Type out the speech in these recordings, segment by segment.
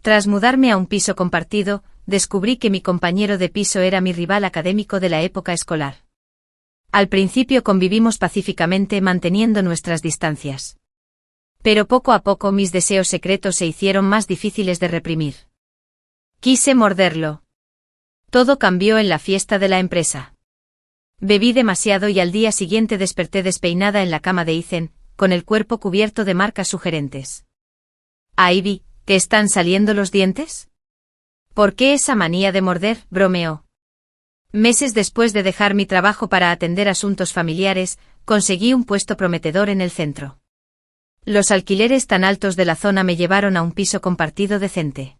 Tras mudarme a un piso compartido, descubrí que mi compañero de piso era mi rival académico de la época escolar. Al principio convivimos pacíficamente manteniendo nuestras distancias. Pero poco a poco mis deseos secretos se hicieron más difíciles de reprimir. Quise morderlo. Todo cambió en la fiesta de la empresa. Bebí demasiado y al día siguiente desperté despeinada en la cama de Ethan, con el cuerpo cubierto de marcas sugerentes. «Ivy, ¿te están saliendo los dientes? ¿Por qué esa manía de morder?», bromeó. Meses después de dejar mi trabajo para atender asuntos familiares, conseguí un puesto prometedor en el centro. Los alquileres tan altos de la zona me llevaron a un piso compartido decente.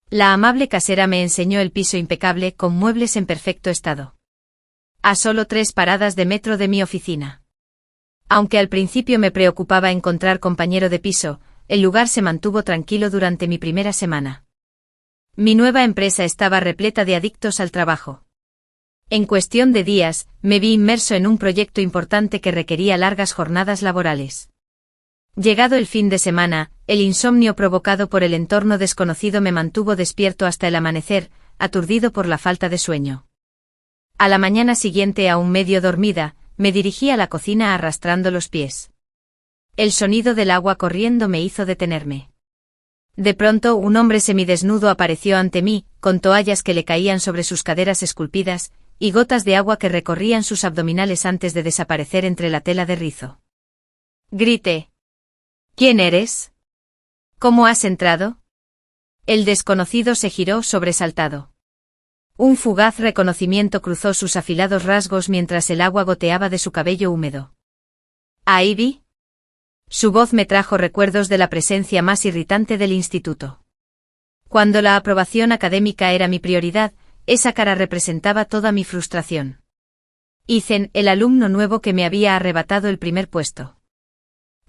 La amable casera me enseñó el piso impecable con muebles en perfecto estado. A solo 3 paradas de metro de mi oficina. Aunque al principio me preocupaba encontrar compañero de piso, el lugar se mantuvo tranquilo durante mi primera semana. Mi nueva empresa estaba repleta de adictos al trabajo. En cuestión de días, me vi inmerso en un proyecto importante que requería largas jornadas laborales. Llegado el fin de semana, el insomnio provocado por el entorno desconocido me mantuvo despierto hasta el amanecer, aturdido por la falta de sueño. A la mañana siguiente, aún medio dormida, me dirigí a la cocina arrastrando los pies. El sonido del agua corriendo me hizo detenerme. De pronto un hombre semidesnudo apareció ante mí, con toallas que le caían sobre sus caderas esculpidas, y gotas de agua que recorrían sus abdominales antes de desaparecer entre la tela de rizo. Grité. «¿Quién eres? ¿Cómo has entrado?». El desconocido se giró sobresaltado. Un fugaz reconocimiento cruzó sus afilados rasgos mientras el agua goteaba de su cabello húmedo. «¿Ivy?». Su voz me trajo recuerdos de la presencia más irritante del instituto. Cuando la aprobación académica era mi prioridad, esa cara representaba toda mi frustración. Ethan, el alumno nuevo que me había arrebatado el primer puesto.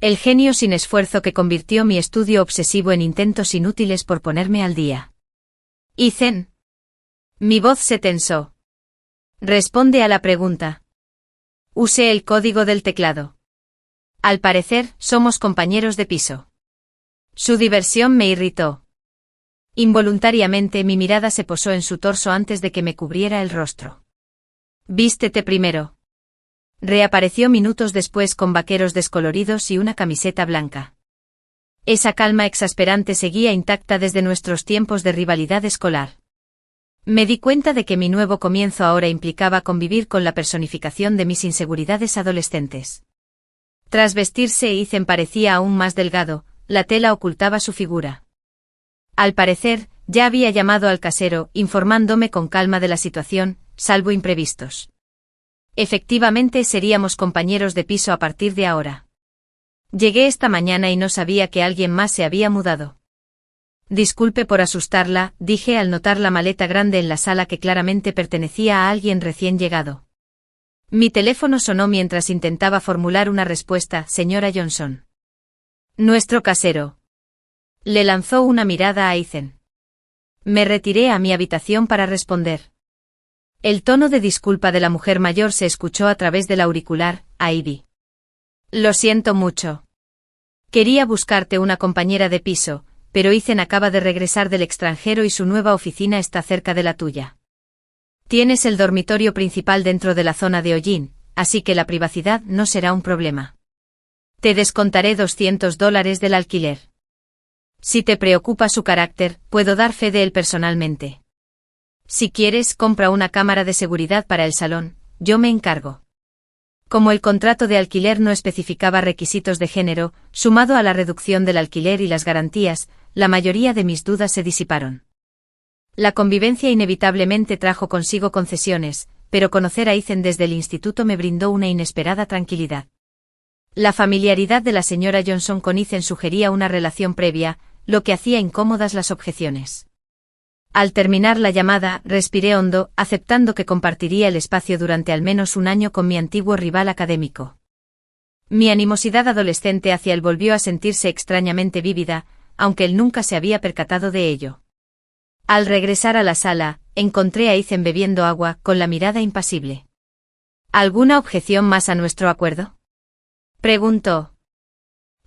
El genio sin esfuerzo que convirtió mi estudio obsesivo en intentos inútiles por ponerme al día. «Ethan». Mi voz se tensó. «Responde a la pregunta». Usé el código del teclado. «Al parecer, somos compañeros de piso». Su diversión me irritó. Involuntariamente mi mirada se posó en su torso antes de que me cubriera el rostro. «Vístete primero». Reapareció minutos después con vaqueros descoloridos y una camiseta blanca. Esa calma exasperante seguía intacta desde nuestros tiempos de rivalidad escolar. Me di cuenta de que mi nuevo comienzo ahora implicaba convivir con la personificación de mis inseguridades adolescentes. Tras vestirse, Ethan parecía aún más delgado, la tela ocultaba su figura. Al parecer, ya había llamado al casero, informándome con calma de la situación, salvo imprevistos. Efectivamente seríamos compañeros de piso a partir de ahora. Llegué esta mañana y no sabía que alguien más se había mudado. «Disculpe por asustarla», dije al notar la maleta grande en la sala que claramente pertenecía a alguien recién llegado. Mi teléfono sonó mientras intentaba formular una respuesta. «Señora Johnson». «Nuestro casero». Le lanzó una mirada a Ethan. Me retiré a mi habitación para responder. El tono de disculpa de la mujer mayor se escuchó a través del auricular. «Ivy. Lo siento mucho. Quería buscarte una compañera de piso, pero Ethan acaba de regresar del extranjero y su nueva oficina está cerca de la tuya. Tienes el dormitorio principal dentro de la zona de hollín, así que la privacidad no será un problema. Te descontaré $200 del alquiler. Si te preocupa su carácter, puedo dar fe de él personalmente. Si quieres, compra una cámara de seguridad para el salón, yo me encargo». Como el contrato de alquiler no especificaba requisitos de género, sumado a la reducción del alquiler y las garantías, la mayoría de mis dudas se disiparon. La convivencia inevitablemente trajo consigo concesiones, pero conocer a Ethan desde el instituto me brindó una inesperada tranquilidad. La familiaridad de la señora Johnson con Ethan sugería una relación previa, lo que hacía incómodas las objeciones. Al terminar la llamada, respiré hondo, aceptando que compartiría el espacio durante al menos un año con mi antiguo rival académico. Mi animosidad adolescente hacia él volvió a sentirse extrañamente vívida, aunque él nunca se había percatado de ello. Al regresar a la sala, encontré a Ethan bebiendo agua, con la mirada impasible. ¿Alguna objeción más a nuestro acuerdo?, preguntó.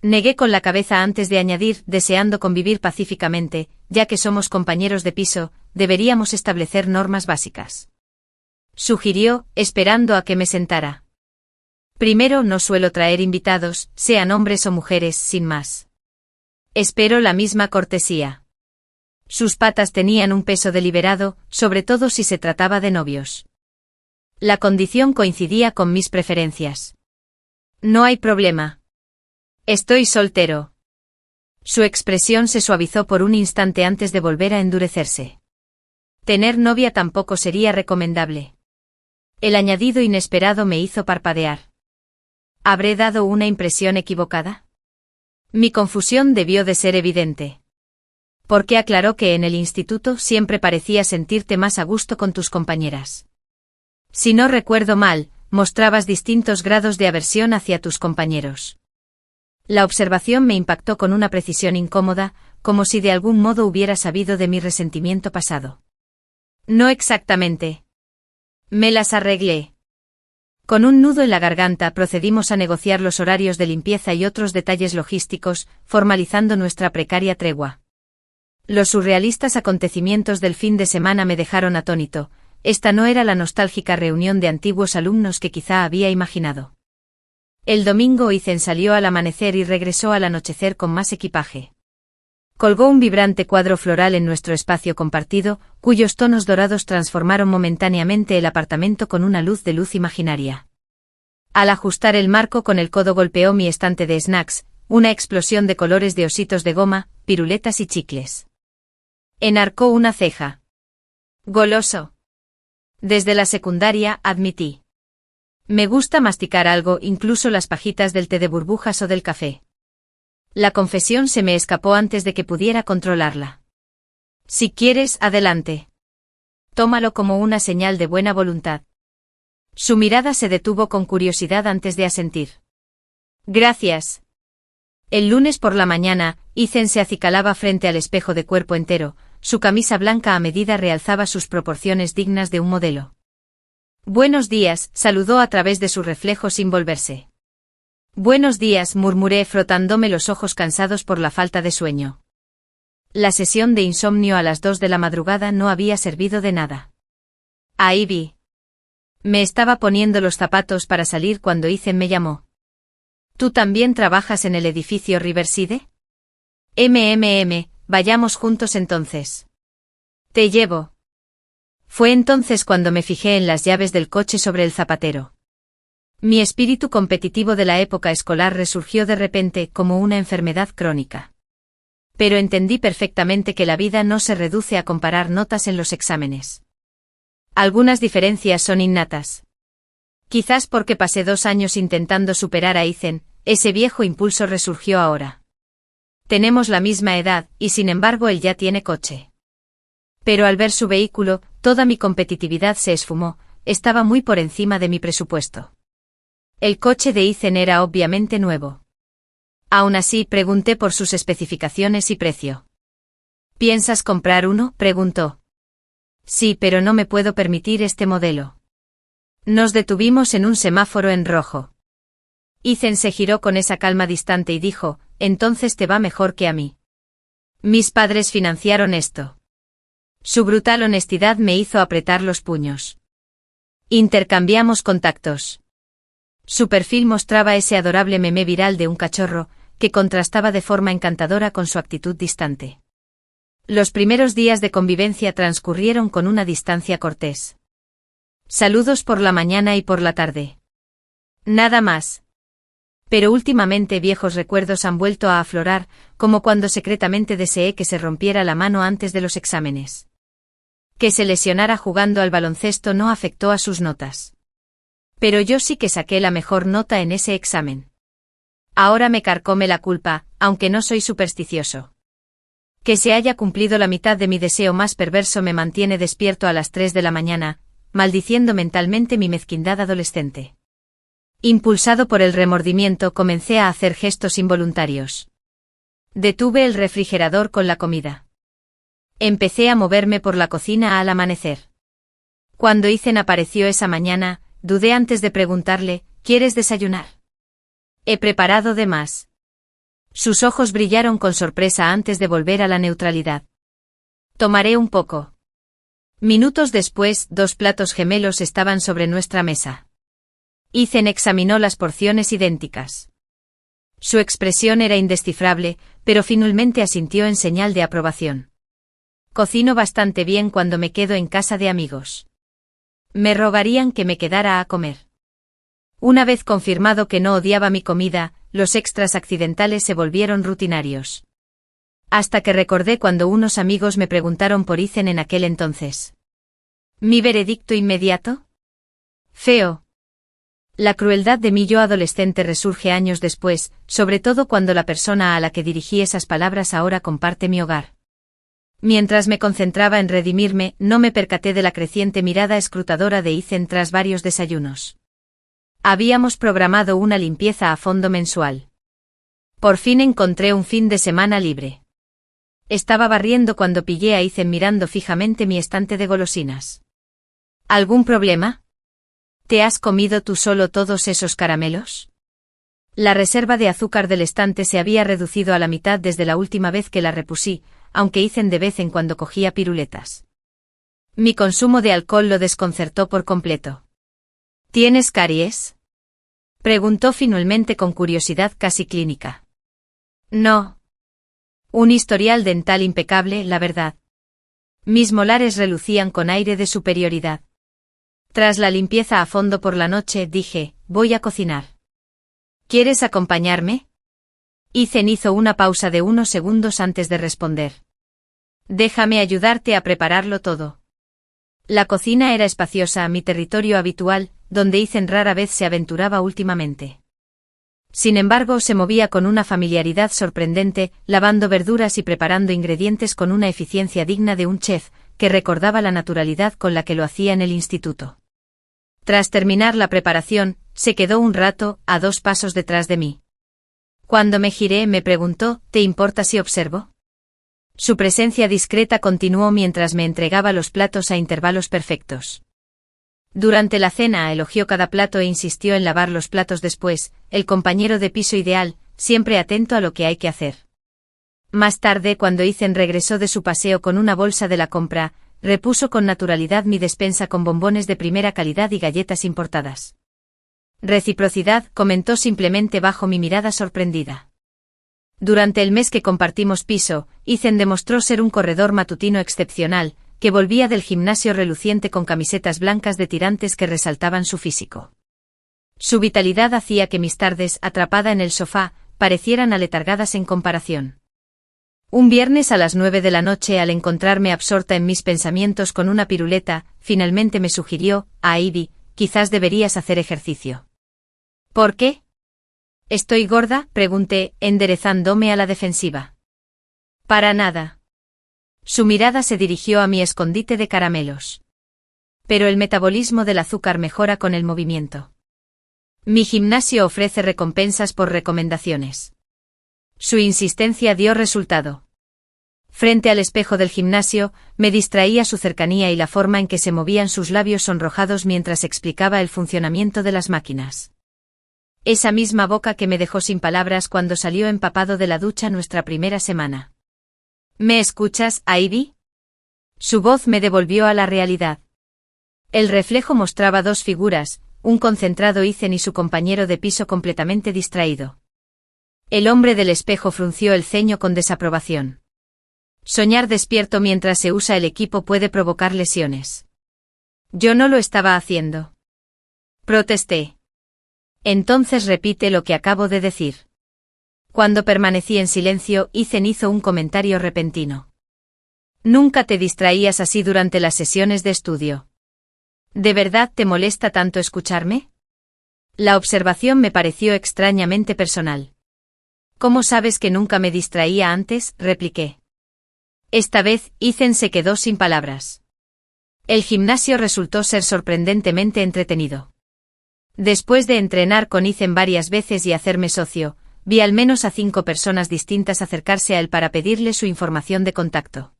Negué con la cabeza antes de añadir, deseando convivir pacíficamente, ya que somos compañeros de piso, deberíamos establecer normas básicas. Sugirió, esperando a que me sentara. Primero, no suelo traer invitados, sean hombres o mujeres, sin más. Espero la misma cortesía. Sus patas tenían un peso deliberado, sobre todo si se trataba de novios. La condición coincidía con mis preferencias. No hay problema. Estoy soltero. Su expresión se suavizó por un instante antes de volver a endurecerse. Tener novia tampoco sería recomendable. El añadido inesperado me hizo parpadear. ¿Habré dado una impresión equivocada? Mi confusión debió de ser evidente. Porque aclaró que en el instituto siempre parecías sentirte más a gusto con tus compañeras. Si no recuerdo mal, mostrabas distintos grados de aversión hacia tus compañeros. La observación me impactó con una precisión incómoda, como si de algún modo hubiera sabido de mi resentimiento pasado. No exactamente. Me las arreglé. Con un nudo en la garganta procedimos a negociar los horarios de limpieza y otros detalles logísticos, formalizando nuestra precaria tregua. Los surrealistas acontecimientos del fin de semana me dejaron atónito. Esta no era la nostálgica reunión de antiguos alumnos que quizá había imaginado. El domingo Ethan salió al amanecer y regresó al anochecer con más equipaje. Colgó un vibrante cuadro floral en nuestro espacio compartido, cuyos tonos dorados transformaron momentáneamente el apartamento con una luz de luz imaginaria. Al ajustar el marco con el codo golpeó mi estante de snacks, una explosión de colores de ositos de goma, piruletas y chicles. Enarcó una ceja. Goloso. Desde la secundaria, admití. Me gusta masticar algo, incluso las pajitas del té de burbujas o del café. La confesión se me escapó antes de que pudiera controlarla. Si quieres, adelante. Tómalo como una señal de buena voluntad. Su mirada se detuvo con curiosidad antes de asentir. Gracias. El lunes por la mañana, Ethan se acicalaba frente al espejo de cuerpo entero, su camisa blanca a medida realzaba sus proporciones dignas de un modelo. Buenos días, saludó a través de su reflejo sin volverse. Buenos días, murmuré frotándome los ojos cansados por la falta de sueño. La sesión de insomnio a las 2 de la madrugada no había servido de nada. Ahí vi. Me estaba poniendo los zapatos para salir cuando Ethan me llamó. ¿Tú también trabajas en el edificio Riverside? Vayamos juntos entonces. Te llevo. Fue entonces cuando me fijé en las llaves del coche sobre el zapatero. Mi espíritu competitivo de la época escolar resurgió de repente como una enfermedad crónica. Pero entendí perfectamente que la vida no se reduce a comparar notas en los exámenes. Algunas diferencias son innatas. Quizás porque pasé 2 años intentando superar a Ethan, ese viejo impulso resurgió ahora. Tenemos la misma edad, y sin embargo él ya tiene coche. Pero al ver su vehículo, toda mi competitividad se esfumó, estaba muy por encima de mi presupuesto. El coche de Ethan era obviamente nuevo. Aún así, pregunté por sus especificaciones y precio. ¿Piensas comprar uno?, preguntó. Sí, pero no me puedo permitir este modelo. Nos detuvimos en un semáforo en rojo. Ethan se giró con esa calma distante y dijo, entonces te va mejor que a mí. Mis padres financiaron esto. Su brutal honestidad me hizo apretar los puños. Intercambiamos contactos. Su perfil mostraba ese adorable meme viral de un cachorro, que contrastaba de forma encantadora con su actitud distante. Los primeros días de convivencia transcurrieron con una distancia cortés. Saludos por la mañana y por la tarde. Nada más. Pero últimamente viejos recuerdos han vuelto a aflorar, como cuando secretamente deseé que se rompiera la mano antes de los exámenes. Que se lesionara jugando al baloncesto no afectó a sus notas. Pero yo sí que saqué la mejor nota en ese examen. Ahora me carcome la culpa, aunque no soy supersticioso. Que se haya cumplido la mitad de mi deseo más perverso me mantiene despierto a las 3 de la mañana, maldiciendo mentalmente mi mezquindad adolescente. Impulsado por el remordimiento comencé a hacer gestos involuntarios. Detuve el refrigerador con la comida. Empecé a moverme por la cocina al amanecer. Cuando Ethan apareció esa mañana, dudé antes de preguntarle, ¿quieres desayunar? He preparado de más. Sus ojos brillaron con sorpresa antes de volver a la neutralidad. Tomaré un poco. Minutos después, 2 platos gemelos estaban sobre nuestra mesa. Ethan examinó las porciones idénticas. Su expresión era indescifrable, pero finalmente asintió en señal de aprobación. Cocino bastante bien cuando me quedo en casa de amigos. Me rogarían que me quedara a comer. Una vez confirmado que no odiaba mi comida, los extras accidentales se volvieron rutinarios. Hasta que recordé cuando unos amigos me preguntaron por Ethan en aquel entonces. ¿Mi veredicto inmediato? Feo. La crueldad de mi yo adolescente resurge años después, sobre todo cuando la persona a la que dirigí esas palabras ahora comparte mi hogar. Mientras me concentraba en redimirme, no me percaté de la creciente mirada escrutadora de Ethan tras varios desayunos. Habíamos programado una limpieza a fondo mensual. Por fin encontré un fin de semana libre. Estaba barriendo cuando pillé a Ethan mirando fijamente mi estante de golosinas. ¿Algún problema? ¿Te has comido tú solo todos esos caramelos? La reserva de azúcar del estante se había reducido a la mitad desde la última vez que la repusí, aunque Ethan de vez en cuando cogía piruletas. Mi consumo de alcohol lo desconcertó por completo. ¿Tienes caries?, preguntó finalmente con curiosidad casi clínica. No. Un historial dental impecable, la verdad. Mis molares relucían con aire de superioridad. Tras la limpieza a fondo por la noche, dije, voy a cocinar. ¿Quieres acompañarme? Ethan hizo una pausa de unos segundos antes de responder. Déjame ayudarte a prepararlo todo. La cocina era espaciosa, mi territorio habitual, donde Ethan rara vez se aventuraba últimamente. Sin embargo, se movía con una familiaridad sorprendente, lavando verduras y preparando ingredientes con una eficiencia digna de un chef, que recordaba la naturalidad con la que lo hacía en el instituto. Tras terminar la preparación, se quedó un rato, a 2 pasos detrás de mí. Cuando me giré, me preguntó, ¿te importa si observo? Su presencia discreta continuó mientras me entregaba los platos a intervalos perfectos. Durante la cena elogió cada plato e insistió en lavar los platos después, el compañero de piso ideal, siempre atento a lo que hay que hacer. Más tarde, cuando Ethan regresó de su paseo con una bolsa de la compra, repuso con naturalidad mi despensa con bombones de primera calidad y galletas importadas. Reciprocidad, comentó simplemente bajo mi mirada sorprendida. Durante el mes que compartimos piso, Ethan demostró ser un corredor matutino excepcional, que volvía del gimnasio reluciente con camisetas blancas de tirantes que resaltaban su físico. Su vitalidad hacía que mis tardes, atrapada en el sofá, parecieran aletargadas en comparación. Un viernes a las 9 de la noche, al encontrarme absorta en mis pensamientos con una piruleta, finalmente me sugirió, Ivy, quizás deberías hacer ejercicio. ¿Por qué? ¿Estoy gorda?, pregunté, enderezándome a la defensiva. Para nada. Su mirada se dirigió a mi escondite de caramelos. Pero el metabolismo del azúcar mejora con el movimiento. Mi gimnasio ofrece recompensas por recomendaciones. Su insistencia dio resultado. Frente al espejo del gimnasio, me distraía su cercanía y la forma en que se movían sus labios sonrojados mientras explicaba el funcionamiento de las máquinas. Esa misma boca que me dejó sin palabras cuando salió empapado de la ducha nuestra primera semana. ¿Me escuchas, Ivy? Su voz me devolvió a la realidad. El reflejo mostraba 2 figuras, un concentrado Ethan y su compañero de piso completamente distraído. El hombre del espejo frunció el ceño con desaprobación. Soñar despierto mientras se usa el equipo puede provocar lesiones. Yo no lo estaba haciendo. Protesté. Entonces repite lo que acabo de decir. Cuando permanecí en silencio, Ethan hizo un comentario repentino. Nunca te distraías así durante las sesiones de estudio. ¿De verdad te molesta tanto escucharme? La observación me pareció extrañamente personal. ¿Cómo sabes que nunca me distraía antes?, repliqué. Esta vez, Ethan se quedó sin palabras. El gimnasio resultó ser sorprendentemente entretenido. Después de entrenar con Ethan varias veces y hacerme socio, vi al menos a 5 personas distintas acercarse a él para pedirle su información de contacto.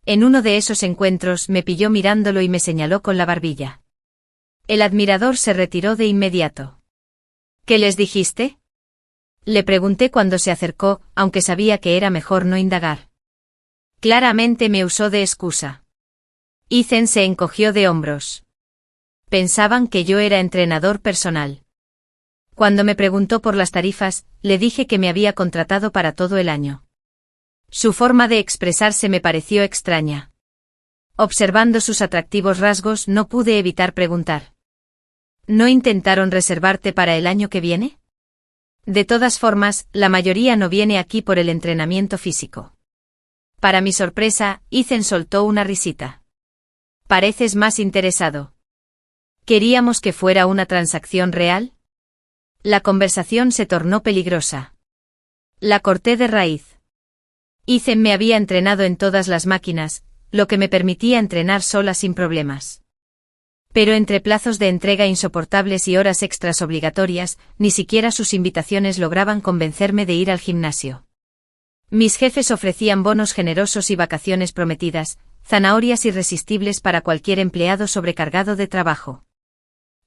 En uno de esos encuentros me pilló mirándolo y me señaló con la barbilla. El admirador se retiró de inmediato. ¿Qué les dijiste? Le pregunté cuando se acercó, aunque sabía que era mejor no indagar. Claramente me usó de excusa. Ethan se encogió de hombros. Pensaban que yo era entrenador personal. Cuando me preguntó por las tarifas, le dije que me había contratado para todo el año. Su forma de expresarse me pareció extraña. Observando sus atractivos rasgos, no pude evitar preguntar. ¿No intentaron reservarte para el año que viene? De todas formas, la mayoría no viene aquí por el entrenamiento físico. Para mi sorpresa, Ethan soltó una risita. Pareces más interesado. ¿Queríamos que fuera una transacción real? La conversación se tornó peligrosa. La corté de raíz. Ethan me había entrenado en todas las máquinas, lo que me permitía entrenar sola sin problemas. Pero entre plazos de entrega insoportables y horas extras obligatorias, ni siquiera sus invitaciones lograban convencerme de ir al gimnasio. Mis jefes ofrecían bonos generosos y vacaciones prometidas, zanahorias irresistibles para cualquier empleado sobrecargado de trabajo.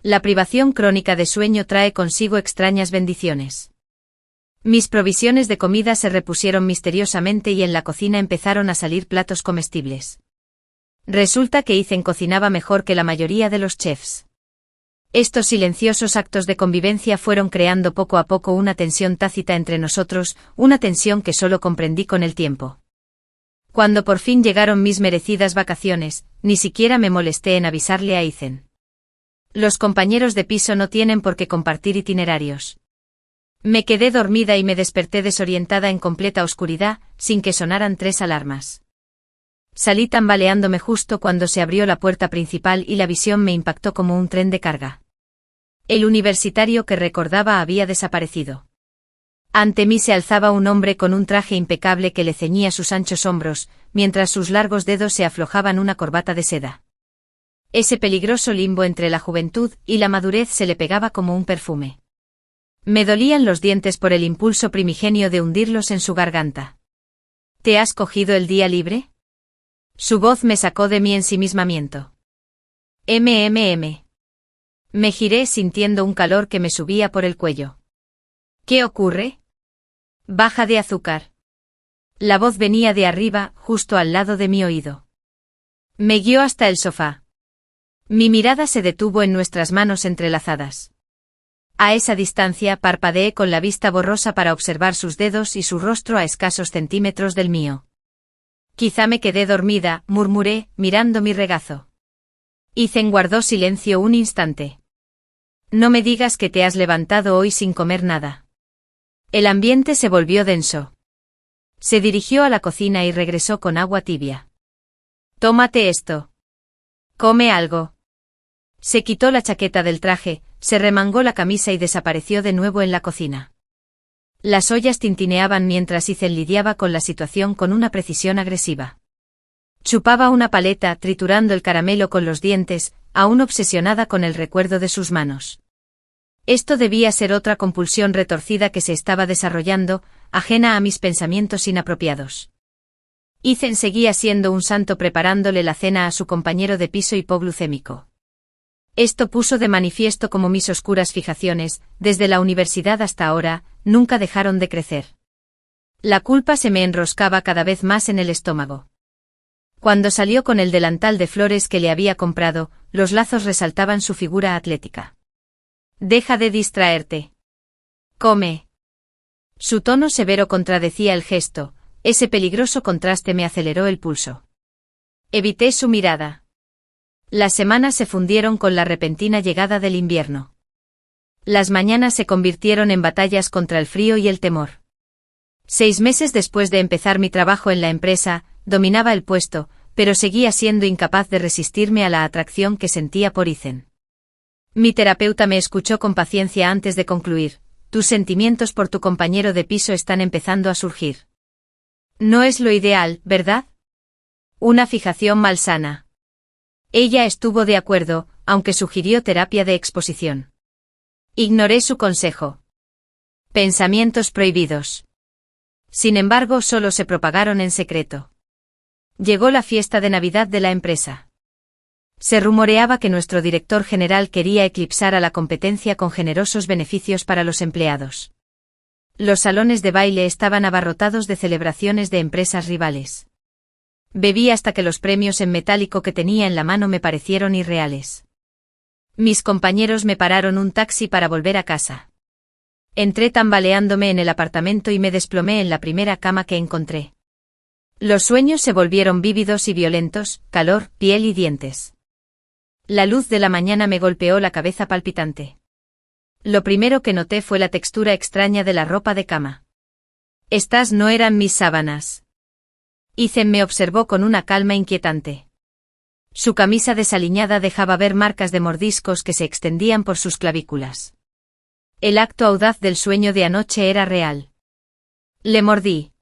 La privación crónica de sueño trae consigo extrañas bendiciones. Mis provisiones de comida se repusieron misteriosamente y en la cocina empezaron a salir platos comestibles. Resulta que Ethan cocinaba mejor que la mayoría de los chefs. Estos silenciosos actos de convivencia fueron creando poco a poco una tensión tácita entre nosotros, una tensión que solo comprendí con el tiempo. Cuando por fin llegaron mis merecidas vacaciones, ni siquiera me molesté en avisarle a Ethan. Los compañeros de piso no tienen por qué compartir itinerarios. Me quedé dormida y me desperté desorientada en completa oscuridad, sin que sonaran 3 alarmas. Salí tambaleándome justo cuando se abrió la puerta principal y la visión me impactó como un tren de carga. El universitario que recordaba había desaparecido. Ante mí se alzaba un hombre con un traje impecable que le ceñía sus anchos hombros, mientras sus largos dedos se aflojaban una corbata de seda. Ese peligroso limbo entre la juventud y la madurez se le pegaba como un perfume. Me dolían los dientes por el impulso primigenio de hundirlos en su garganta. ¿Te has cogido el día libre? Su voz me sacó de mi ensimismamiento. Me giré sintiendo un calor que me subía por el cuello. ¿Qué ocurre? Baja de azúcar. La voz venía de arriba, justo al lado de mi oído. Me guió hasta el sofá. Mi mirada se detuvo en nuestras manos entrelazadas. A esa distancia parpadeé con la vista borrosa para observar sus dedos y su rostro a escasos centímetros del mío. Quizá me quedé dormida, murmuré, mirando mi regazo. Ethan guardó silencio un instante. No me digas que te has levantado hoy sin comer nada. El ambiente se volvió denso. Se dirigió a la cocina y regresó con agua tibia. Tómate esto. Come algo. Se quitó la chaqueta del traje, se remangó la camisa y desapareció de nuevo en la cocina. Las ollas tintineaban mientras Ethan lidiaba con la situación con una precisión agresiva. Chupaba una paleta, triturando el caramelo con los dientes, aún obsesionada con el recuerdo de sus manos. Esto debía ser otra compulsión retorcida que se estaba desarrollando, ajena a mis pensamientos inapropiados. Ethan seguía siendo un santo preparándole la cena a su compañero de piso hipoglucémico. Esto puso de manifiesto cómo mis oscuras fijaciones, desde la universidad hasta ahora, nunca dejaron de crecer. La culpa se me enroscaba cada vez más en el estómago. Cuando salió con el delantal de flores que le había comprado, los lazos resaltaban su figura atlética. Deja de distraerte. Come. Su tono severo contradecía el gesto, ese peligroso contraste me aceleró el pulso. Evité su mirada. Las semanas se fundieron con la repentina llegada del invierno. Las mañanas se convirtieron en batallas contra el frío y el temor. 6 meses después de empezar mi trabajo en la empresa, dominaba el puesto, pero seguía siendo incapaz de resistirme a la atracción que sentía por Ethan. Mi terapeuta me escuchó con paciencia antes de concluir. Tus sentimientos por tu compañero de piso están empezando a surgir. No es lo ideal, ¿verdad? Una fijación malsana. Ella estuvo de acuerdo, aunque sugirió terapia de exposición. Ignoré su consejo. Pensamientos prohibidos. Sin embargo, solo se propagaron en secreto. Llegó la fiesta de Navidad de la empresa. Se rumoreaba que nuestro director general quería eclipsar a la competencia con generosos beneficios para los empleados. Los salones de baile estaban abarrotados de celebraciones de empresas rivales. Bebí hasta que los premios en metálico que tenía en la mano me parecieron irreales. Mis compañeros me pararon un taxi para volver a casa. Entré tambaleándome en el apartamento y me desplomé en la primera cama que encontré. Los sueños se volvieron vívidos y violentos, calor, piel y dientes. La luz de la mañana me golpeó la cabeza palpitante. Lo primero que noté fue la textura extraña de la ropa de cama. Estas no eran mis sábanas. Ethan me observó con una calma inquietante. Su camisa desaliñada dejaba ver marcas de mordiscos que se extendían por sus clavículas. El acto audaz del sueño de anoche era real. Le mordí.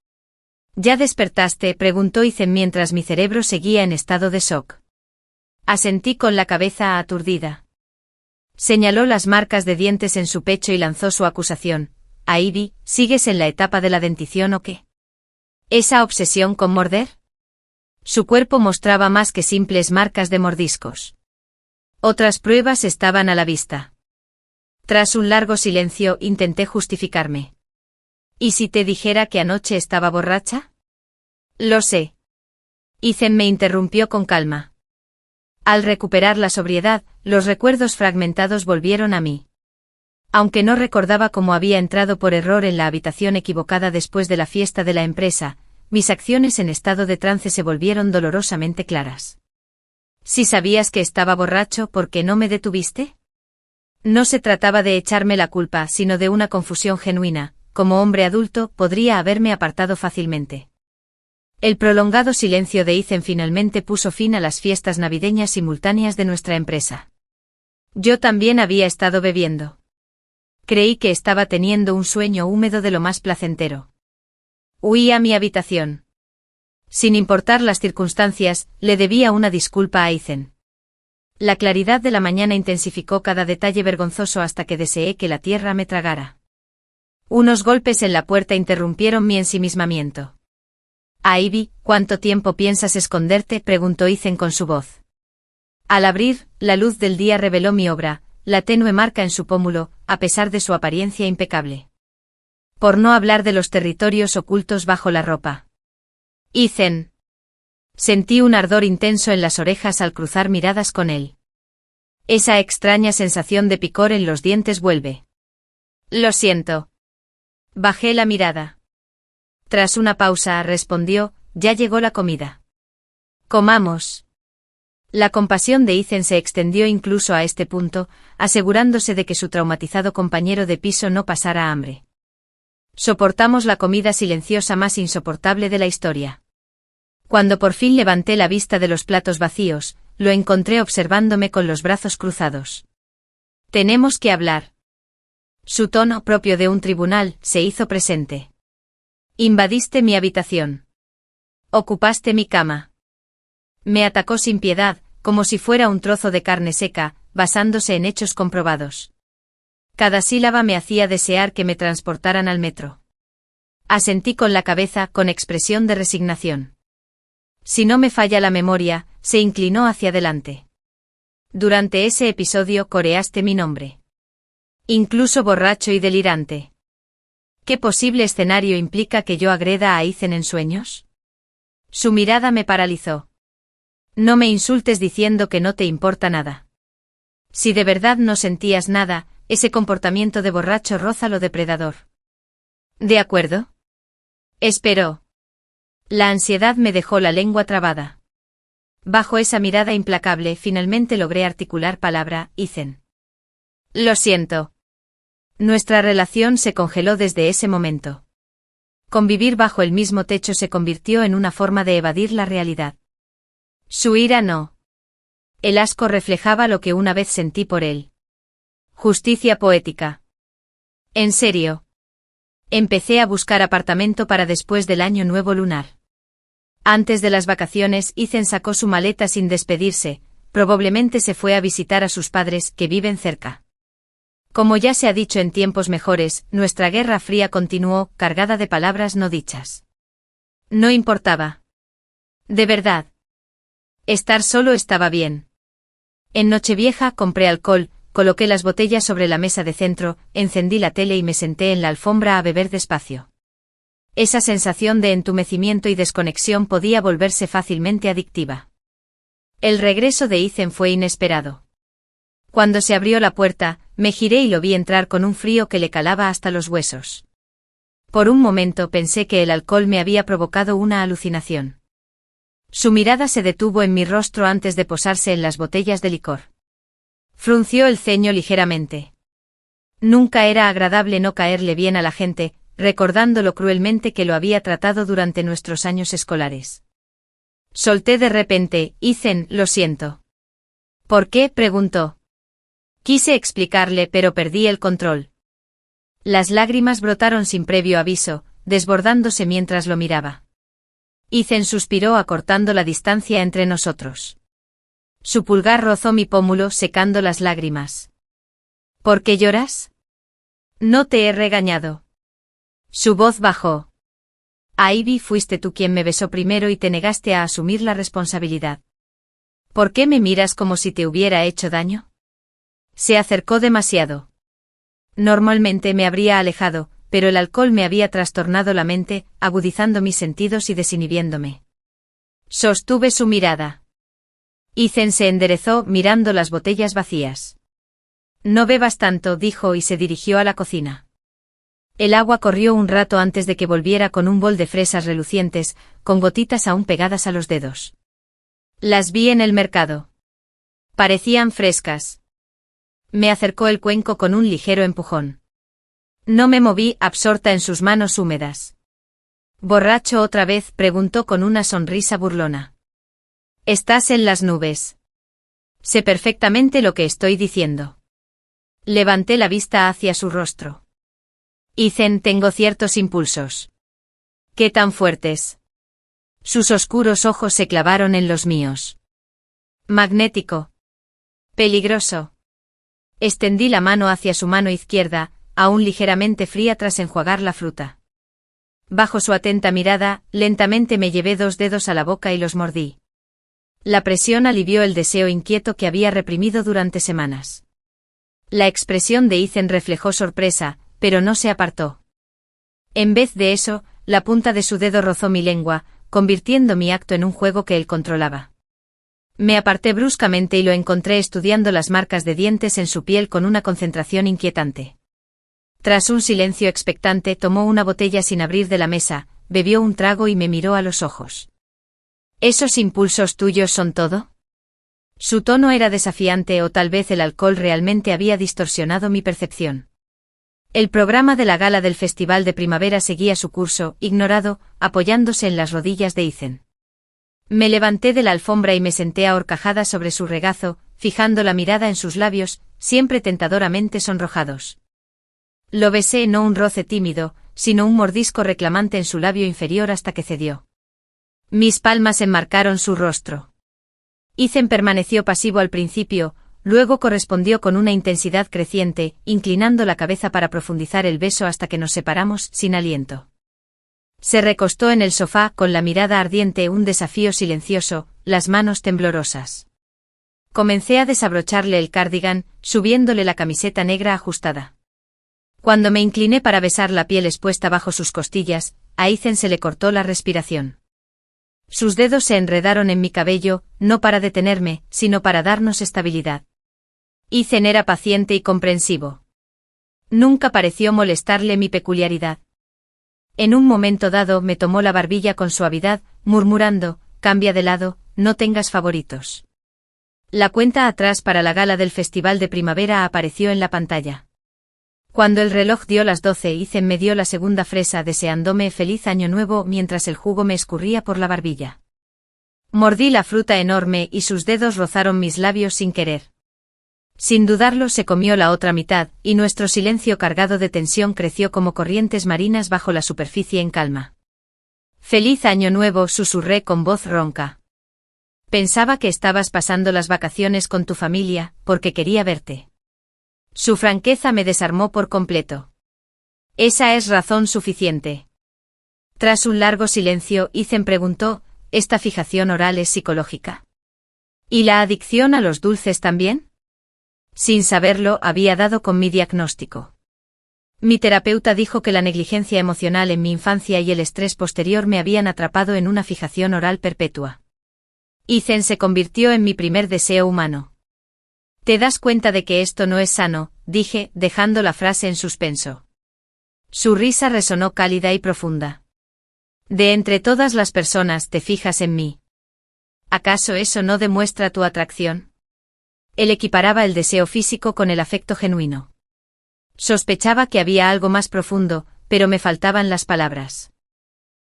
¿Ya despertaste?, preguntó Ethan mientras mi cerebro seguía en estado de shock. Asentí con la cabeza aturdida. Señaló las marcas de dientes en su pecho y lanzó su acusación. Ivy, ¿sigues en la etapa de la dentición o qué? ¿Esa obsesión con morder? Su cuerpo mostraba más que simples marcas de mordiscos. Otras pruebas estaban a la vista. Tras un largo silencio, intenté justificarme. ¿Y si te dijera que anoche estaba borracha? Lo sé. Ethan me interrumpió con calma. Al recuperar la sobriedad, los recuerdos fragmentados volvieron a mí. Aunque no recordaba cómo había entrado por error en la habitación equivocada después de la fiesta de la empresa, mis acciones en estado de trance se volvieron dolorosamente claras. Si sabías que estaba borracho, ¿por qué no me detuviste? No se trataba de echarme la culpa, sino de una confusión genuina. Como hombre adulto, podría haberme apartado fácilmente. El prolongado silencio de Ethan finalmente puso fin a las fiestas navideñas simultáneas de nuestra empresa. Yo también había estado bebiendo. Creí que estaba teniendo un sueño húmedo de lo más placentero. Huí a mi habitación. Sin importar las circunstancias, le debía una disculpa a Ethan. La claridad de la mañana intensificó cada detalle vergonzoso hasta que deseé que la tierra me tragara. Unos golpes en la puerta interrumpieron mi ensimismamiento. Ivy, ¿cuánto tiempo piensas esconderte?, preguntó Ethan con su voz. Al abrir, la luz del día reveló mi obra, la tenue marca en su pómulo, a pesar de su apariencia impecable. Por no hablar de los territorios ocultos bajo la ropa. Ethan. Sentí un ardor intenso en las orejas al cruzar miradas con él. Esa extraña sensación de picor en los dientes vuelve. Lo siento. Bajé la mirada. Tras una pausa, respondió, ya llegó la comida. Comamos. La compasión de Ethan se extendió incluso a este punto, asegurándose de que su traumatizado compañero de piso no pasara hambre. Soportamos la comida silenciosa más insoportable de la historia. Cuando por fin levanté la vista de los platos vacíos, lo encontré observándome con los brazos cruzados. Tenemos que hablar. Su tono, propio de un tribunal, se hizo presente. Invadiste mi habitación. Ocupaste mi cama. Me atacó sin piedad, como si fuera un trozo de carne seca, basándose en hechos comprobados. Cada sílaba me hacía desear que me transportaran al metro. Asentí con la cabeza, con expresión de resignación. Si no me falla la memoria, se inclinó hacia adelante. Durante ese episodio coreaste mi nombre. Incluso borracho y delirante. ¿Qué posible escenario implica que yo agreda a Ethan en sueños? Su mirada me paralizó. No me insultes diciendo que no te importa nada. Si de verdad no sentías nada, ese comportamiento de borracho roza lo depredador. ¿De acuerdo? Esperó. La ansiedad me dejó la lengua trabada. Bajo esa mirada implacable, finalmente logré articular palabra, Ethan. Lo siento. Nuestra relación se congeló desde ese momento. Convivir bajo el mismo techo se convirtió en una forma de evadir la realidad. Su ira no. El asco reflejaba lo que una vez sentí por él. Justicia poética. En serio. Empecé a buscar apartamento para después del año nuevo lunar. Antes de las vacaciones, Ethan sacó su maleta sin despedirse, probablemente se fue a visitar a sus padres, que viven cerca. Como ya se ha dicho en tiempos mejores, nuestra guerra fría continuó, cargada de palabras no dichas. No importaba. De verdad. Estar solo estaba bien. En Nochevieja compré alcohol, coloqué las botellas sobre la mesa de centro, encendí la tele y me senté en la alfombra a beber despacio. Esa sensación de entumecimiento y desconexión podía volverse fácilmente adictiva. El regreso de Ethan fue inesperado. Cuando se abrió la puerta, me giré y lo vi entrar con un frío que le calaba hasta los huesos. Por un momento pensé que el alcohol me había provocado una alucinación. Su mirada se detuvo en mi rostro antes de posarse en las botellas de licor. Frunció el ceño ligeramente. Nunca era agradable no caerle bien a la gente, recordando lo cruelmente que lo había tratado durante nuestros años escolares. Solté de repente, Ethan, lo siento. ¿Por qué?, preguntó. Quise explicarle, pero perdí el control. Las lágrimas brotaron sin previo aviso, desbordándose mientras lo miraba. Ethan suspiró acortando la distancia entre nosotros. Su pulgar rozó mi pómulo secando las lágrimas. ¿Por qué lloras? No te he regañado. Su voz bajó. Ivy, fuiste tú quien me besó primero y te negaste a asumir la responsabilidad. ¿Por qué me miras como si te hubiera hecho daño? Se acercó demasiado. Normalmente me habría alejado, pero el alcohol me había trastornado la mente, agudizando mis sentidos y desinhibiéndome. Sostuve su mirada. Ethan se enderezó mirando las botellas vacías. No bebas tanto, dijo y se dirigió a la cocina. El agua corrió un rato antes de que volviera con un bol de fresas relucientes, con gotitas aún pegadas a los dedos. Las vi en el mercado. Parecían frescas. Me acercó el cuenco con un ligero empujón. No me moví, absorta en sus manos húmedas. ¿Borracho otra vez?, preguntó con una sonrisa burlona. Estás en las nubes. Sé perfectamente lo que estoy diciendo. Levanté la vista hacia su rostro. Ethan, tengo ciertos impulsos. ¿Qué tan fuertes? Sus oscuros ojos se clavaron en los míos. Magnético. Peligroso. Extendí la mano hacia su mano izquierda, aún ligeramente fría tras enjuagar la fruta. Bajo su atenta mirada, lentamente me llevé 2 dedos a la boca y los mordí. La presión alivió el deseo inquieto que había reprimido durante semanas. La expresión de Ethan reflejó sorpresa, pero no se apartó. En vez de eso, la punta de su dedo rozó mi lengua, convirtiendo mi acto en un juego que él controlaba. Me aparté bruscamente y lo encontré estudiando las marcas de dientes en su piel con una concentración inquietante. Tras un silencio expectante, tomó una botella sin abrir de la mesa, bebió un trago y me miró a los ojos. ¿Esos impulsos tuyos son todo? Su tono era desafiante, o tal vez el alcohol realmente había distorsionado mi percepción. El programa de la gala del Festival de Primavera seguía su curso, ignorado, apoyándose en las rodillas de Ethan. Me levanté de la alfombra y me senté a horcajadas sobre su regazo, fijando la mirada en sus labios, siempre tentadoramente sonrojados. Lo besé, no un roce tímido, sino un mordisco reclamante en su labio inferior hasta que cedió. Mis palmas enmarcaron su rostro. Ethan permaneció pasivo al principio, luego correspondió con una intensidad creciente, inclinando la cabeza para profundizar el beso hasta que nos separamos, sin aliento. Se recostó en el sofá con la mirada ardiente, un desafío silencioso, las manos temblorosas. Comencé a desabrocharle el cardigan, subiéndole la camiseta negra ajustada. Cuando me incliné para besar la piel expuesta bajo sus costillas, a Ethan se le cortó la respiración. Sus dedos se enredaron en mi cabello, no para detenerme, sino para darnos estabilidad. Ethan era paciente y comprensivo. Nunca pareció molestarle mi peculiaridad. En un momento dado me tomó la barbilla con suavidad, murmurando, cambia de lado, no tengas favoritos. La cuenta atrás para la gala del Festival de Primavera apareció en la pantalla. Cuando el reloj dio las 12, Ethan me dio la segunda fresa deseándome feliz año nuevo mientras el jugo me escurría por la barbilla. Mordí la fruta enorme y sus dedos rozaron mis labios sin querer. Sin dudarlo se comió la otra mitad, y nuestro silencio cargado de tensión creció como corrientes marinas bajo la superficie en calma. Feliz año nuevo, susurré con voz ronca. Pensaba que estabas pasando las vacaciones con tu familia, porque quería verte. Su franqueza me desarmó por completo. Esa es razón suficiente. Tras un largo silencio, Ethan preguntó, ¿esta fijación oral es psicológica? ¿Y la adicción a los dulces también? Sin saberlo, había dado con mi diagnóstico. Mi terapeuta dijo que la negligencia emocional en mi infancia y el estrés posterior me habían atrapado en una fijación oral perpetua. Ethan se convirtió en mi primer deseo humano. ¿Te das cuenta de que esto no es sano?, dije, dejando la frase en suspenso. Su risa resonó cálida y profunda. De entre todas las personas te fijas en mí. ¿Acaso eso no demuestra tu atracción? Él equiparaba el deseo físico con el afecto genuino. Sospechaba que había algo más profundo, pero me faltaban las palabras.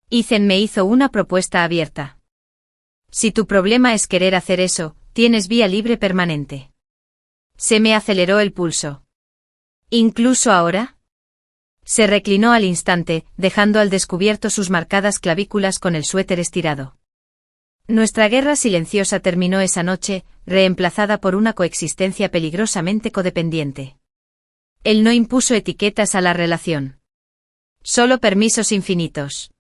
Ethan me hizo una propuesta abierta. Si tu problema es querer hacer eso, tienes vía libre permanente. Se me aceleró el pulso. ¿Incluso ahora? Se reclinó al instante, dejando al descubierto sus marcadas clavículas con el suéter estirado. Nuestra guerra silenciosa terminó esa noche, reemplazada por una coexistencia peligrosamente codependiente. Él no impuso etiquetas a la relación. Solo permisos infinitos.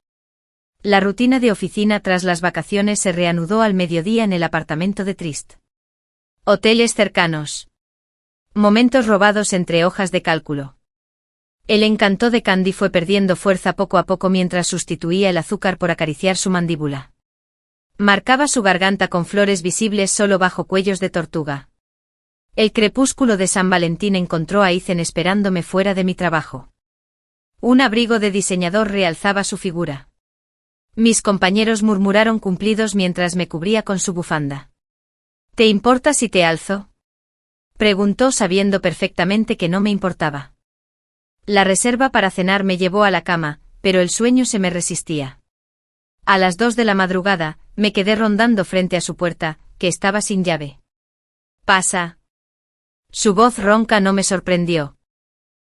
La rutina de oficina tras las vacaciones se reanudó al mediodía en el apartamento de Trist. Hoteles cercanos. Momentos robados entre hojas de cálculo. El encanto de Candy fue perdiendo fuerza poco a poco mientras sustituía el azúcar por acariciar su mandíbula. Marcaba su garganta con flores visibles solo bajo cuellos de tortuga. El crepúsculo de San Valentín encontró a Ethan esperándome fuera de mi trabajo. Un abrigo de diseñador realzaba su figura. Mis compañeros murmuraron cumplidos mientras me cubría con su bufanda. ¿Te importa si te alzo?, preguntó sabiendo perfectamente que no me importaba. La reserva para cenar me llevó a la cama, pero el sueño se me resistía. A las 2 de la madrugada, me quedé rondando frente a su puerta, que estaba sin llave. «Pasa». Su voz ronca no me sorprendió.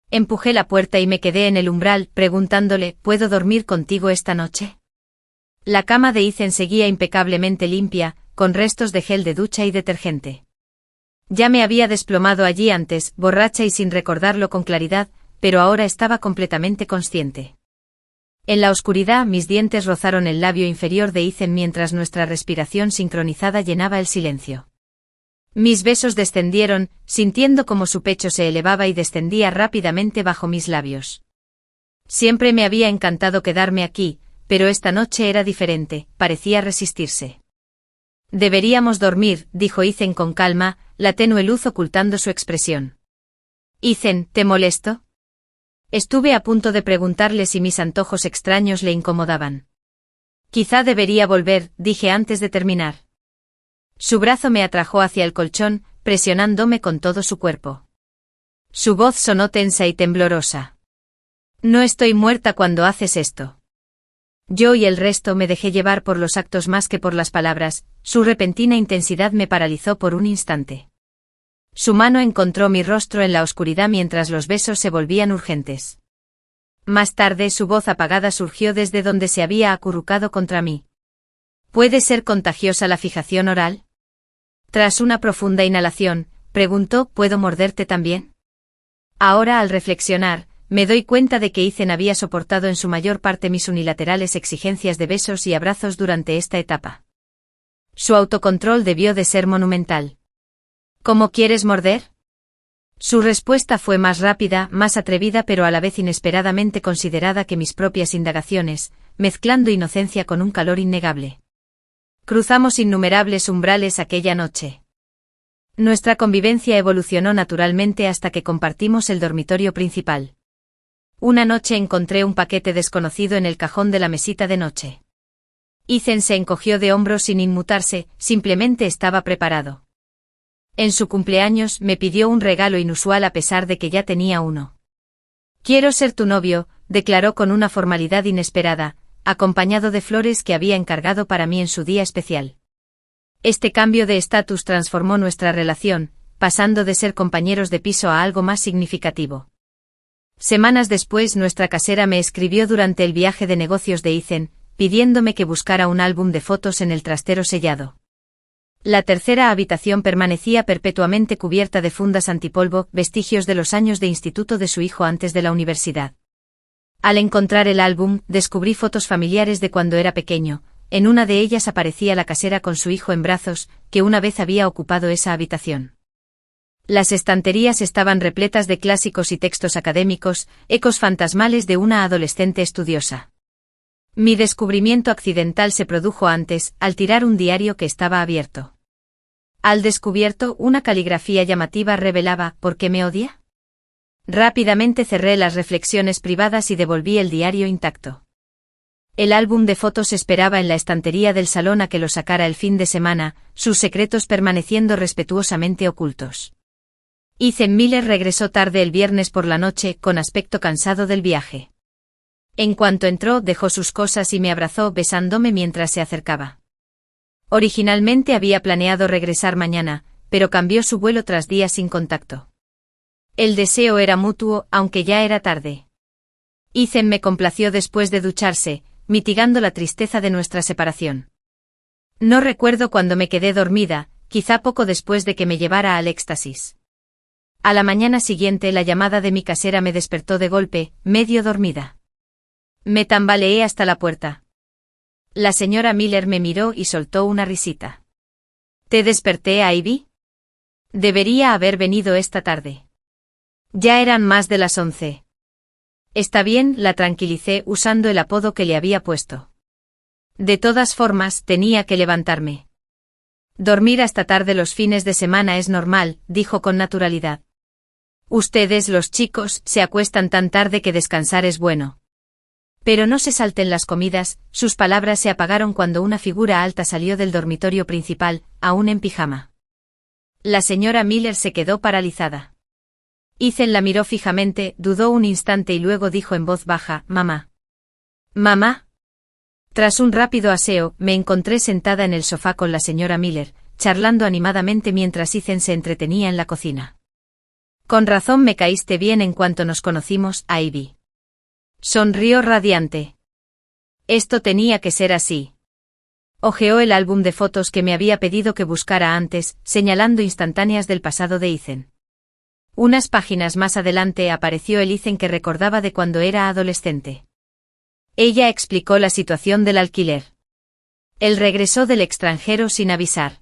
Empujé la puerta y me quedé en el umbral, preguntándole, ¿puedo dormir contigo esta noche? La cama de Ethan seguía impecablemente limpia, con restos de gel de ducha y detergente. Ya me había desplomado allí antes, borracha y sin recordarlo con claridad, pero ahora estaba completamente consciente. En la oscuridad mis dientes rozaron el labio inferior de Ethan mientras nuestra respiración sincronizada llenaba el silencio. Mis besos descendieron, sintiendo como su pecho se elevaba y descendía rápidamente bajo mis labios. Siempre me había encantado quedarme aquí, pero esta noche era diferente, parecía resistirse. Deberíamos dormir, dijo Ethan con calma, la tenue luz ocultando su expresión. Ethan, ¿te molesto? Estuve a punto de preguntarle si mis antojos extraños le incomodaban. Quizá debería volver, dije antes de terminar. Su brazo me atrajo hacia el colchón, presionándome con todo su cuerpo. Su voz sonó tensa y temblorosa. No estoy muerta cuando haces esto. Yo y el resto me dejé llevar por los actos más que por las palabras, su repentina intensidad me paralizó por un instante. Su mano encontró mi rostro en la oscuridad mientras los besos se volvían urgentes. Más tarde su voz apagada surgió desde donde se había acurrucado contra mí. ¿Puede ser contagiosa la fijación oral? Tras una profunda inhalación, preguntó, ¿puedo morderte también? Ahora al reflexionar, me doy cuenta de que Ethan había soportado en su mayor parte mis unilaterales exigencias de besos y abrazos durante esta etapa. Su autocontrol debió de ser monumental. ¿Cómo quieres morder? Su respuesta fue más rápida, más atrevida pero a la vez inesperadamente considerada que mis propias indagaciones, mezclando inocencia con un calor innegable. Cruzamos innumerables umbrales aquella noche. Nuestra convivencia evolucionó naturalmente hasta que compartimos el dormitorio principal. Una noche encontré un paquete desconocido en el cajón de la mesita de noche. Ethan se encogió de hombros sin inmutarse, simplemente estaba preparado. En su cumpleaños me pidió un regalo inusual a pesar de que ya tenía uno. Quiero ser tu novio, declaró con una formalidad inesperada, acompañado de flores que había encargado para mí en su día especial. Este cambio de estatus transformó nuestra relación, pasando de ser compañeros de piso a algo más significativo. Semanas después nuestra casera me escribió durante el viaje de negocios de Ethan, pidiéndome que buscara un álbum de fotos en el trastero sellado. La tercera habitación permanecía perpetuamente cubierta de fundas antipolvo, vestigios de los años de instituto de su hijo antes de la universidad. Al encontrar el álbum, descubrí fotos familiares de cuando era pequeño. En una de ellas aparecía la casera con su hijo en brazos, que una vez había ocupado esa habitación. Las estanterías estaban repletas de clásicos y textos académicos, ecos fantasmales de una adolescente estudiosa. Mi descubrimiento accidental se produjo antes, al tirar un diario que estaba abierto. Al descubierto, una caligrafía llamativa revelaba ¿por qué me odia? Rápidamente cerré las reflexiones privadas y devolví el diario intacto. El álbum de fotos esperaba en la estantería del salón a que lo sacara el fin de semana, sus secretos permaneciendo respetuosamente ocultos. Ethan Miller regresó tarde el viernes por la noche, con aspecto cansado del viaje. En cuanto entró, dejó sus cosas y me abrazó besándome mientras se acercaba. Originalmente había planeado regresar mañana, pero cambió su vuelo tras días sin contacto. El deseo era mutuo, aunque ya era tarde. Ethan me complació después de ducharse, mitigando la tristeza de nuestra separación. No recuerdo cuándo me quedé dormida, quizá poco después de que me llevara al éxtasis. A la mañana siguiente la llamada de mi casera me despertó de golpe, medio dormida. Me tambaleé hasta la puerta. La señora Miller me miró y soltó una risita. ¿Te desperté, Ivy? Debería haber venido esta tarde. Ya eran más de las 11. Está bien, la tranquilicé usando el apodo que le había puesto. De todas formas, tenía que levantarme. Dormir hasta tarde los fines de semana es normal, dijo con naturalidad. Ustedes, los chicos, se acuestan tan tarde que descansar es bueno. Pero no se salten las comidas, sus palabras se apagaron cuando una figura alta salió del dormitorio principal, aún en pijama. La señora Miller se quedó paralizada. Ethan la miró fijamente, dudó un instante y luego dijo en voz baja, «Mamá». «¿Mamá?» Tras un rápido aseo, me encontré sentada en el sofá con la señora Miller, charlando animadamente mientras Ethan se entretenía en la cocina. «Con razón me caíste bien en cuanto nos conocimos, Ivy». Sonrió radiante. Esto tenía que ser así. Hojeó el álbum de fotos que me había pedido que buscara antes, señalando instantáneas del pasado de Ethan. Unas páginas más adelante apareció el Ethan que recordaba de cuando era adolescente. Ella explicó la situación del alquiler. Él regresó del extranjero sin avisar.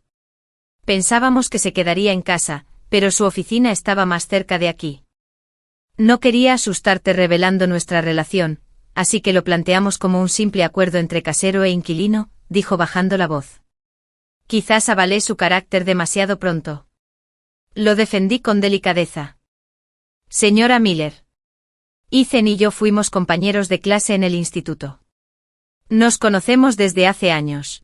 Pensábamos que se quedaría en casa, pero su oficina estaba más cerca de aquí. No quería asustarte revelando nuestra relación, así que lo planteamos como un simple acuerdo entre casero e inquilino, dijo bajando la voz. Quizás avalé su carácter demasiado pronto. Lo defendí con delicadeza. Señora Miller. Ethan y yo fuimos compañeros de clase en el instituto. Nos conocemos desde hace años.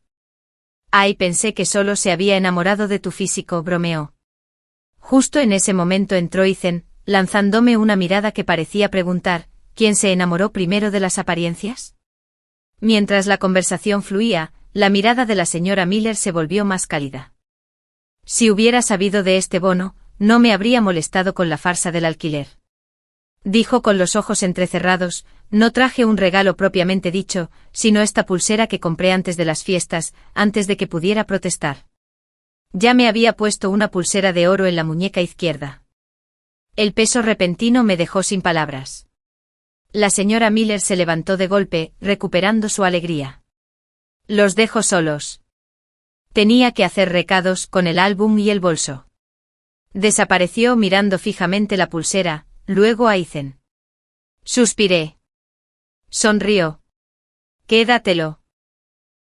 Ay, pensé que solo se había enamorado de tu físico, bromeó. Justo en ese momento entró Ethan, lanzándome una mirada que parecía preguntar, ¿quién se enamoró primero de las apariencias? Mientras la conversación fluía, la mirada de la señora Miller se volvió más cálida. Si hubiera sabido de este bono, no me habría molestado con la farsa del alquiler. Dijo con los ojos entrecerrados, no traje un regalo propiamente dicho, sino esta pulsera que compré antes de las fiestas, antes de que pudiera protestar. Ya me había puesto una pulsera de oro en la muñeca izquierda. El peso repentino me dejó sin palabras. La señora Miller se levantó de golpe, recuperando su alegría. Los dejo solos. Tenía que hacer recados con el álbum y el bolso. Desapareció mirando fijamente la pulsera, luego a Ethan. Suspiré. Sonrió. Quédatelo.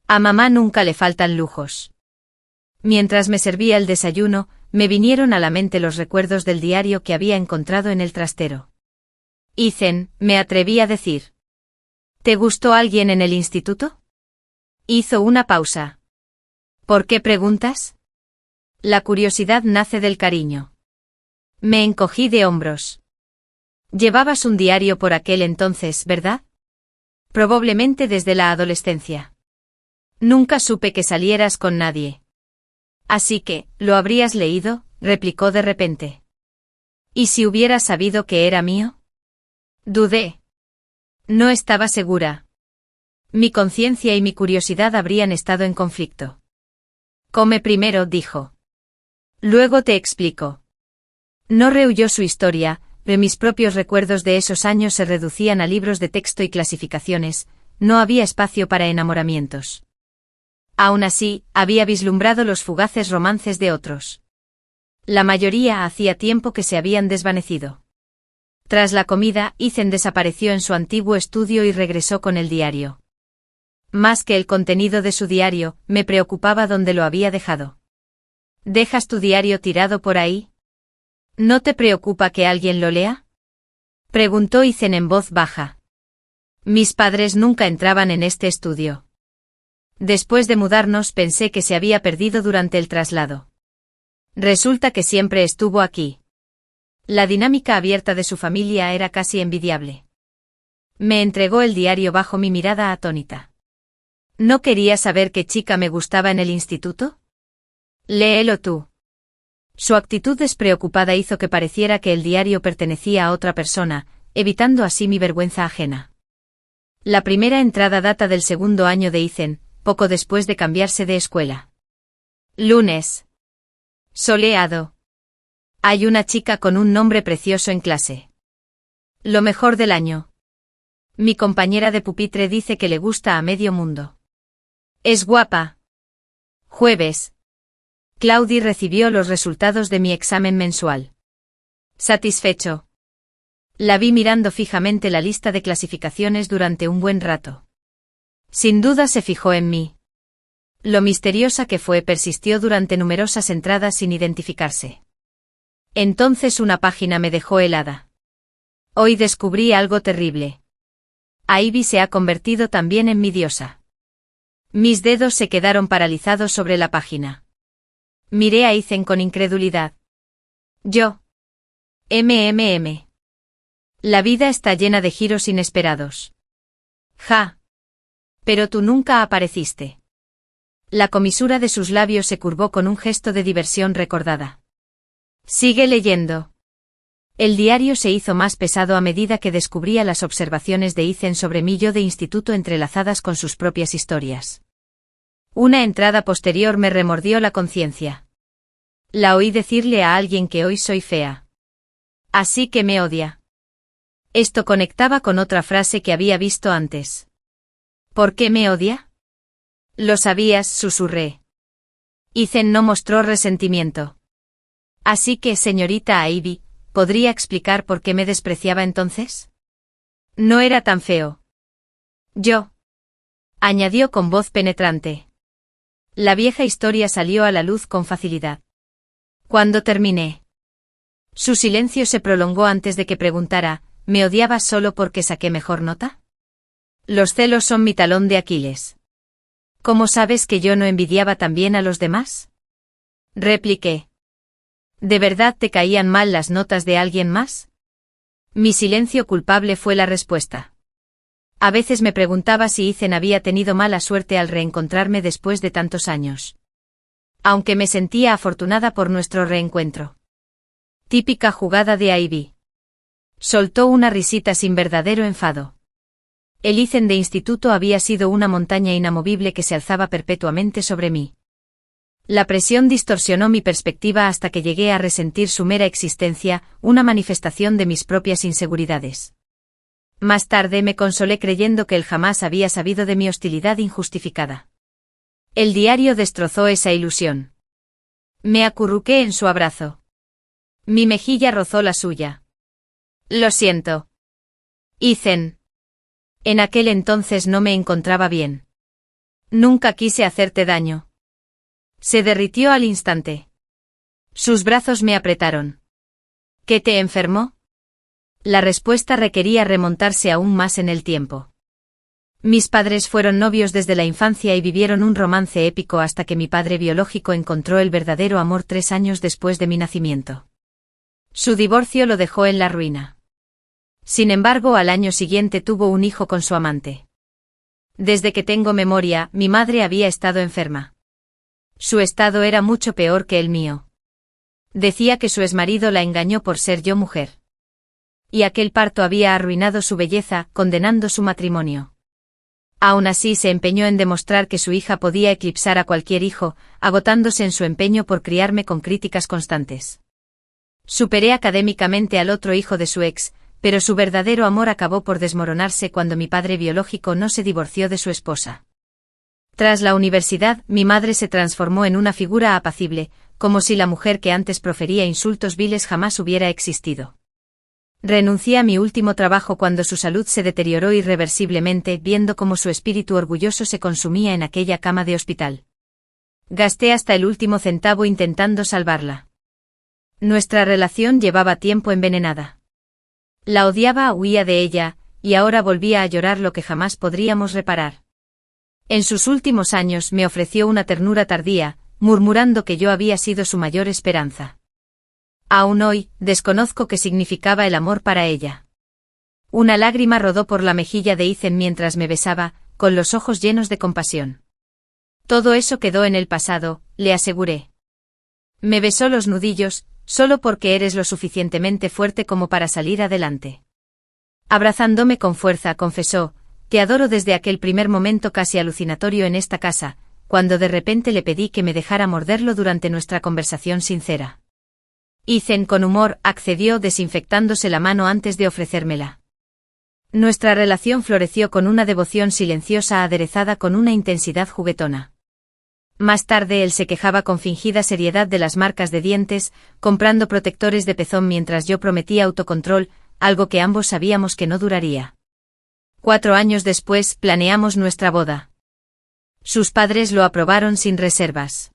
A mamá nunca le faltan lujos. Mientras me servía el desayuno, me vinieron a la mente los recuerdos del diario que había encontrado en el trastero. Ethan, me atreví a decir. ¿Te gustó alguien en el instituto? Hizo una pausa. ¿Por qué preguntas? La curiosidad nace del cariño. Me encogí de hombros. Llevabas un diario por aquel entonces, ¿verdad? Probablemente desde la adolescencia. Nunca supe que salieras con nadie. Así que, ¿lo habrías leído?, replicó de repente. ¿Y si hubieras sabido que era mío? Dudé. No estaba segura. Mi conciencia y mi curiosidad habrían estado en conflicto. Come primero, dijo. Luego te explico. No rehuyó su historia, pero mis propios recuerdos de esos años se reducían a libros de texto y clasificaciones, no había espacio para enamoramientos. Aún así, había vislumbrado los fugaces romances de otros. La mayoría hacía tiempo que se habían desvanecido. Tras la comida, Ethan desapareció en su antiguo estudio y regresó con el diario. Más que el contenido de su diario, me preocupaba dónde lo había dejado. ¿Dejas tu diario tirado por ahí? ¿No te preocupa que alguien lo lea? Preguntó Ethan en voz baja. Mis padres nunca entraban en este estudio. Después de mudarnos pensé que se había perdido durante el traslado. Resulta que siempre estuvo aquí. La dinámica abierta de su familia era casi envidiable. Me entregó el diario bajo mi mirada atónita. ¿No quería saber qué chica me gustaba en el instituto? Léelo tú. Su actitud despreocupada hizo que pareciera que el diario pertenecía a otra persona, evitando así mi vergüenza ajena. La primera entrada data del segundo año de Ethan, poco después de cambiarse de escuela. Lunes. Soleado. Hay una chica con un nombre precioso en clase. Lo mejor del año. Mi compañera de pupitre dice que le gusta a medio mundo. Es guapa. Jueves. Claudie recibió los resultados de mi examen mensual. Satisfecho. La vi mirando fijamente la lista de clasificaciones durante un buen rato. Sin duda se fijó en mí. Lo misteriosa que fue persistió durante numerosas entradas sin identificarse. Entonces una página me dejó helada. Hoy descubrí algo terrible. Ivy se ha convertido también en mi diosa. Mis dedos se quedaron paralizados sobre la página. Miré a Ethan con incredulidad. Yo. La vida está llena de giros inesperados. Ja. Pero tú nunca apareciste. La comisura de sus labios se curvó con un gesto de diversión recordada. Sigue leyendo. El diario se hizo más pesado a medida que descubría las observaciones de Ethan sobre mi yo de instituto entrelazadas con sus propias historias. Una entrada posterior me remordió la conciencia. La oí decirle a alguien que hoy soy fea. Así que me odia. Esto conectaba con otra frase que había visto antes. ¿Por qué me odia? Lo sabías, susurré. Ethan no mostró resentimiento. Así que, señorita Ivy, ¿podría explicar por qué me despreciaba entonces? No era tan feo. Yo. Añadió con voz penetrante. La vieja historia salió a la luz con facilidad. Cuando terminé. Su silencio se prolongó antes de que preguntara, ¿me odiabas solo porque saqué mejor nota? Los celos son mi talón de Aquiles. ¿Cómo sabes que yo no envidiaba también a los demás? Repliqué. ¿De verdad te caían mal las notas de alguien más? Mi silencio culpable fue la respuesta. A veces me preguntaba si Ethan había tenido mala suerte al reencontrarme después de tantos años. Aunque me sentía afortunada por nuestro reencuentro. Típica jugada de Ivy. Soltó una risita sin verdadero enfado. El Ethan de instituto había sido una montaña inamovible que se alzaba perpetuamente sobre mí. La presión distorsionó mi perspectiva hasta que llegué a resentir su mera existencia, una manifestación de mis propias inseguridades. Más tarde me consolé creyendo que él jamás había sabido de mi hostilidad injustificada. El diario destrozó esa ilusión. Me acurruqué en su abrazo. Mi mejilla rozó la suya. Lo siento. Ethan. En aquel entonces no me encontraba bien. Nunca quise hacerte daño. Se derritió al instante. Sus brazos me apretaron. ¿Qué te enfermó? La respuesta requería remontarse aún más en el tiempo. Mis padres fueron novios desde la infancia y vivieron un romance épico hasta que mi padre biológico encontró el verdadero amor 3 años después de mi nacimiento. Su divorcio lo dejó en la ruina. Sin embargo, al año siguiente tuvo un hijo con su amante. Desde que tengo memoria, mi madre había estado enferma. Su estado era mucho peor que el mío. Decía que su exmarido la engañó por ser yo mujer. Y aquel parto había arruinado su belleza, condenando su matrimonio. Aún así se empeñó en demostrar que su hija podía eclipsar a cualquier hijo, agotándose en su empeño por criarme con críticas constantes. Superé académicamente al otro hijo de su ex, pero su verdadero amor acabó por desmoronarse cuando mi padre biológico no se divorció de su esposa. Tras la universidad, mi madre se transformó en una figura apacible, como si la mujer que antes profería insultos viles jamás hubiera existido. Renuncié a mi último trabajo cuando su salud se deterioró irreversiblemente, viendo cómo su espíritu orgulloso se consumía en aquella cama de hospital. Gasté hasta el último centavo intentando salvarla. Nuestra relación llevaba tiempo envenenada. La odiaba, huía de ella, y ahora volvía a llorar lo que jamás podríamos reparar. En sus últimos años me ofreció una ternura tardía, murmurando que yo había sido su mayor esperanza. Aún hoy, desconozco qué significaba el amor para ella. Una lágrima rodó por la mejilla de Ethan mientras me besaba, con los ojos llenos de compasión. Todo eso quedó en el pasado, le aseguré. Me besó los nudillos, solo porque eres lo suficientemente fuerte como para salir adelante. Abrazándome con fuerza, confesó, te adoro desde aquel primer momento casi alucinatorio en esta casa, cuando de repente le pedí que me dejara morderlo durante nuestra conversación sincera. Ethan con humor accedió desinfectándose la mano antes de ofrecérmela. Nuestra relación floreció con una devoción silenciosa aderezada con una intensidad juguetona. Más tarde él se quejaba con fingida seriedad de las marcas de dientes, comprando protectores de pezón mientras yo prometía autocontrol, algo que ambos sabíamos que no duraría. 4 años después planeamos nuestra boda. Sus padres lo aprobaron sin reservas.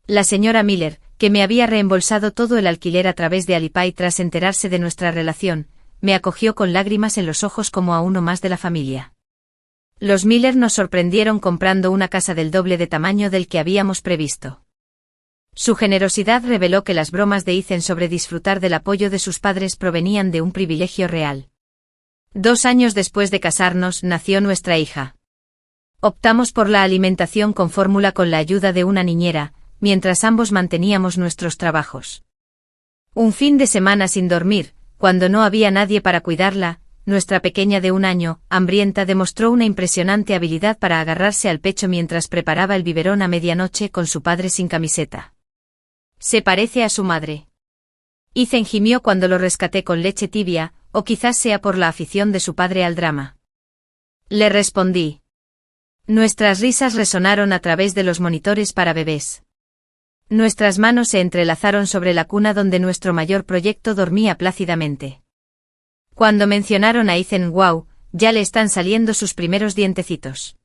La señora Miller, que me había reembolsado todo el alquiler a través de Alipay tras enterarse de nuestra relación, me acogió con lágrimas en los ojos como a uno más de la familia. Los Miller nos sorprendieron comprando una casa del doble de tamaño del que habíamos previsto. Su generosidad reveló que las bromas de Ethan sobre disfrutar del apoyo de sus padres provenían de un privilegio real. 2 años después de casarnos nació nuestra hija. Optamos por la alimentación con fórmula con la ayuda de una niñera, mientras ambos manteníamos nuestros trabajos. Un fin de semana sin dormir, cuando no había nadie para cuidarla, nuestra pequeña de 1 año, hambrienta, demostró una impresionante habilidad para agarrarse al pecho mientras preparaba el biberón a medianoche con su padre sin camiseta. Se parece a su madre. Ethan gimió cuando lo rescaté con leche tibia, o quizás sea por la afición de su padre al drama. Le respondí. Nuestras risas resonaron a través de los monitores para bebés. Nuestras manos se entrelazaron sobre la cuna donde nuestro mayor proyecto dormía plácidamente. Cuando mencionaron a Ethan, wow, ya le están saliendo sus primeros dientecitos.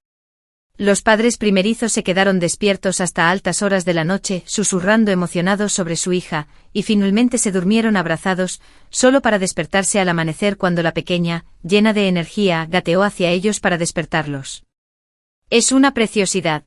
Los padres primerizos se quedaron despiertos hasta altas horas de la noche, susurrando emocionados sobre su hija, y finalmente se durmieron abrazados, solo para despertarse al amanecer cuando la pequeña, llena de energía, gateó hacia ellos para despertarlos. Es una preciosidad.